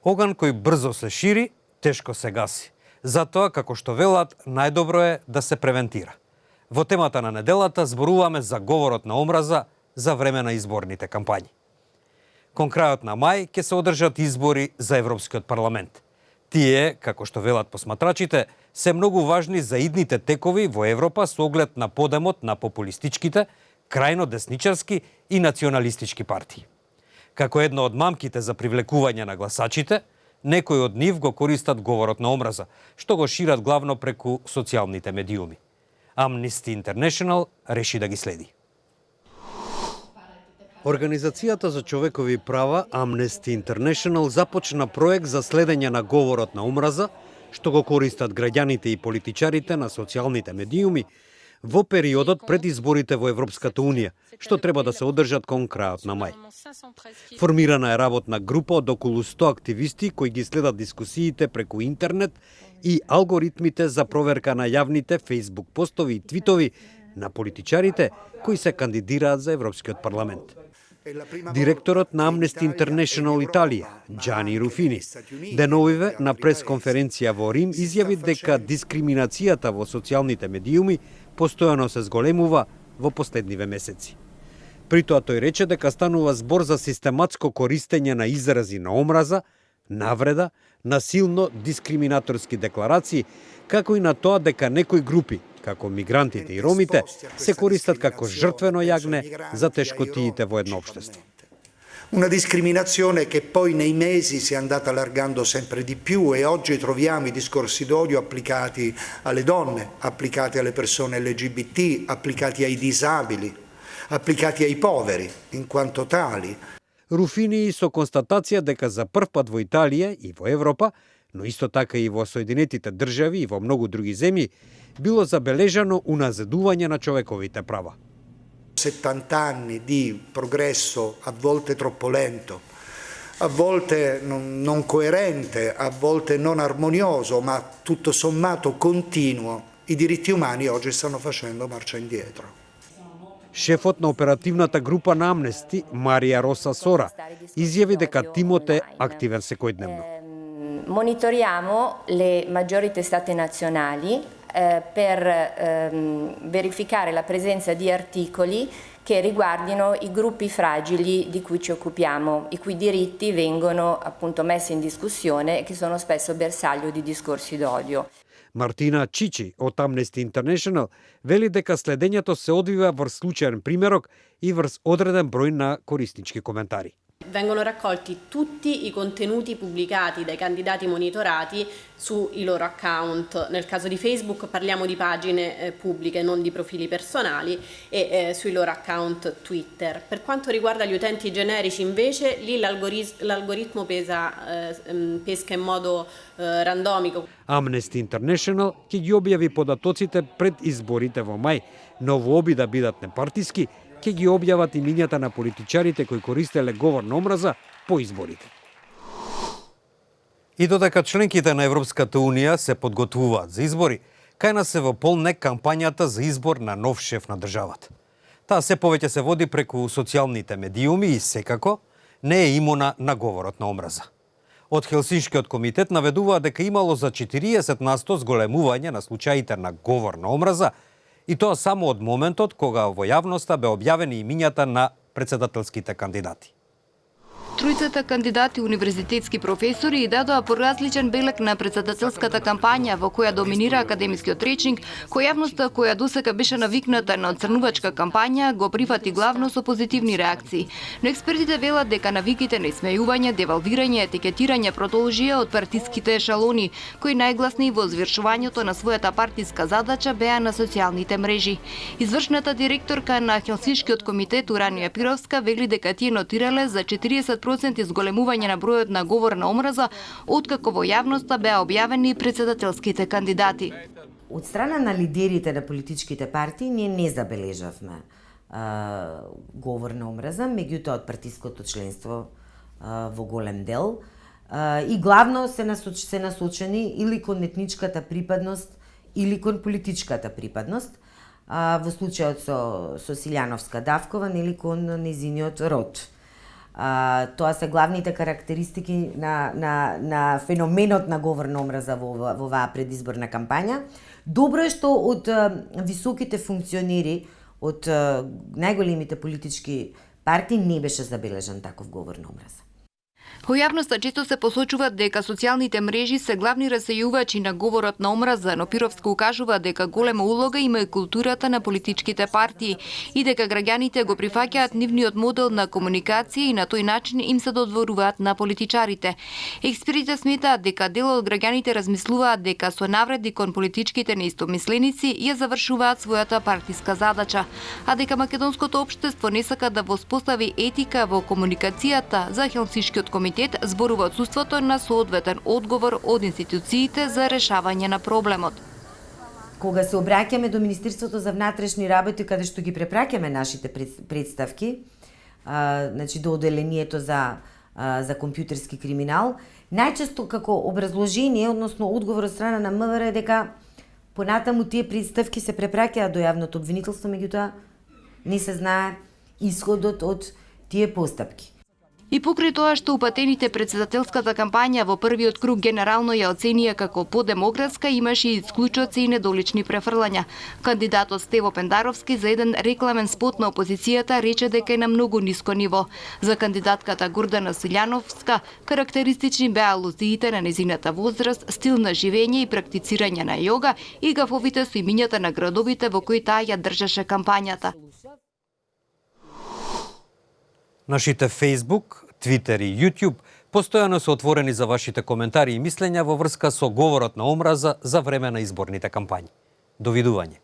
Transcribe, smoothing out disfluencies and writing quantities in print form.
Оган кој брзо се шири, тешко се гаси. Затоа, како што велат, најдобро е да се превентира. Во темата на неделата зборуваме за говорот на омраза за време на изборните кампањи. Кон крајот на мај ќе се одржат избори за Европскиот парламент. Тие, како што велат посматрачите, се многу важни за идните текови во Европа со оглед на подемот на популистичките, крајно десничарски и националистички партии. Како една од мамките за привлекување на гласачите, некои од нив го користат говорот на омраза, што го шират главно преку социјалните медиуми. Amnesty International реши да ги следи. Организацијата за човекови права Amnesty International започна проект за следење на говорот на омраза, што го користат граѓаните и политичарите на социјалните медиуми во периодот пред изборите во Европската Унија, што треба да се одржат кон крајот на мај. Формирана е работна група од околу 100 активисти кои ги следат дискусиите преку интернет и алгоритмите за проверка на јавните Facebook постови и твитови на политичарите кои се кандидираат за Европскиот парламент. Директорот на Amnesty International Италија, Джани Руфини, деновиве на пресконференција во Рим изјави дека дискриминацијата во социјалните медиуми постојано се зголемува во последниве месеци. При тоа тој рече дека станува збор за систематско користење на изрази на омраза, навреда, насилно дискриминаторски декларации, како и на тоа дека некои групи, како мигрантите и ромите, се користат како жртвено јагне за тешкотиите во едно општество. Una discriminazione che poi nei mesi si è andata allargando sempre di più e oggi troviamo i discorsi d'odio applicati alle donne, applicati alle persone LGBT, applicati ai disabili, applicati ai poveri in quanto tali. Руфини со констатација дека за прв пат во Италија и во Европа, но исто така и во Соединетите држави и во многу други земји, било забележано уназедување на човековите права. 70 anni di progresso, a volte troppo lento, a volte non coerente, a volte non armonioso, ma tutto sommato continuo, i diritti umani oggi stanno facendo marcia indietro. Шефот на оперативната група на Amnesty, Марија Роса Сора, изјави дека тимот е активен секојдневно. Monitoriamo le maggiori testate nazionali per verificare la presenza di articoli che riguardino i gruppi fragili di cui ci occupiamo, i cui diritti vengono appunto messi in discussione e che sono spesso bersaglio di discorsi d'odio. Мартина Чичи од Amnesty International вели дека следењето се одвива врз случаен примерок и врз одреден број на кориснички коментари. Vengono raccolti tutti i contenuti pubblicati dai candidati monitorati sui loro account. Nel caso di Facebook parliamo di pagine pubbliche, non di profili personali, e sui loro account Twitter. Per quanto riguarda gli utenti generici invece, lì l'algoritmo pesca in modo randomico. Amnesty International ќе ги објави податоците пред изборите во мај, но во оби да бидат непартиски, ќе ги објават имињата на политичарите кои користеле говор на омраза по изборите. И додека членките на Европската Унија се подготвуваат за избори, кај нас се во полнек кампањата за избор на нов шеф на државата. Таа се повеќе се води преку социјалните медиуми и секако не е имуна на говорот на омраза. Од Хелсиншкиот комитет наведува дека имало за 40% зголемување на случаите на говор на омраза, и тоа само од моментот кога во јавноста бе објавени имињата на председателските кандидати. Тројцата кандидати универзитетски професори и дадоа поразличен белег на председателската кампања во која доминира академискиот речник, која јавноста која досега беше навикната на оцрнувачка кампања го прифати главно со позитивни реакции. Но експертите велат дека навиките на исмејување, девалвирање, етикетирање продолжија од партиските ешалони, кои најгласни во извршувањето на својата партиска задача беа на социјалните мрежи. Извршната директорка на Хелсиншкиот комитет Уранија Пировска вели дека тие нотирале за 40% изголемување на бројот на говор на омраза, откако во јавноста беа објавени председателските кандидати. Од страна на лидерите на политичките партии ние не забележавме говор на омраза, меѓутоа од партиското членство во голем дел и главно се насочени или кон етничката припадност или кон политичката припадност, во случајот со Силјановска Давкова или кон незиниот род. Тоа се главните карактеристики на феноменот на говор на омраза во оваа предизборна кампања. Добро е што од високите функционери, од најголемите политички партии не беше забележан таков говор на омраза. Во јавноста често се посочува дека социјалните мрежи се главни расејувачи на говорот на омраза, но Пировска укажува дека голема улога има и културата на политичките партии и дека граѓаните го прифаќаат нивниот модел на комуникација и на тој начин им се додворуваат на политичарите. Експертите сметаат дека дел од граѓаните размислуваат дека со навреди кон политичките неистомисленици ја завршуваат својата партиска задача, а дека македонското општество не сака да воспостави етика во комуникацијата. За Хелсиншкиот комитет зборува отсуството на соодветен одговор од институциите за решавање на проблемот. Кога се обраќаме до Министерството за внатрешни работи, каде што ги препраќаме нашите представки, значи до оделението за компјутерски криминал, најчесто како образложение, односно одговор од страна на МВР е дека понатаму тие представки се препраќаат до јавното обвинителство, меѓутоа не се знае исходот од тие постапки. И покрај тоа што упатените председателската кампања во првиот круг генерално ја оценија како подемократска, имаше и исклучоци и недолични префрлања. Кандидатот Стево Пендаровски за еден рекламен спот на опозицијата рече дека е на многу ниско ниво. За кандидатката Гордана Силјановска карактеристични беа алузиите на незината возраст, стил на живење и практицирање на јога и гафовите со имињата на градовите во кои таа ја држеше кампањата. Нашите Facebook, Twitter и YouTube постојано се отворени за вашите коментари и мислења во врска со говорот на омраза за време на изборните кампањи. Довидување.